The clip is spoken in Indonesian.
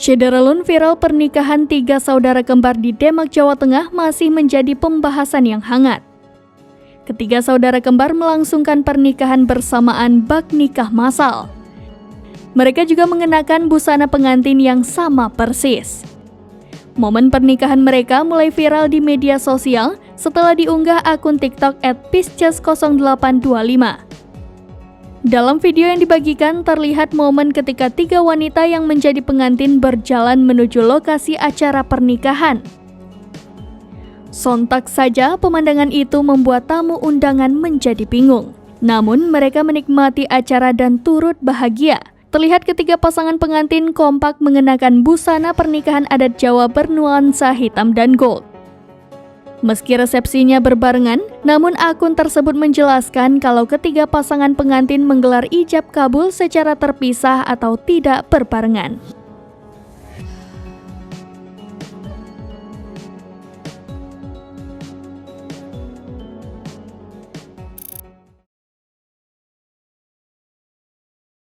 Syederalun viral pernikahan 3 saudara kembar di Demak, Jawa Tengah masih menjadi pembahasan yang hangat. Ketiga saudara kembar melangsungkan pernikahan bersamaan bak nikah massal. Mereka juga mengenakan busana pengantin yang sama persis. Momen pernikahan mereka mulai viral di media sosial setelah diunggah akun TikTok @pisces0825. Dalam video yang dibagikan terlihat momen ketika 3 wanita yang menjadi pengantin berjalan menuju lokasi acara pernikahan. Sontak saja pemandangan itu membuat tamu undangan menjadi bingung. Namun mereka menikmati acara dan turut bahagia. Terlihat ketiga pasangan pengantin kompak mengenakan busana pernikahan adat Jawa bernuansa hitam dan gold. Meski resepsinya berbarengan, namun akun tersebut menjelaskan kalau ketiga pasangan pengantin menggelar ijab kabul secara terpisah atau tidak berbarengan.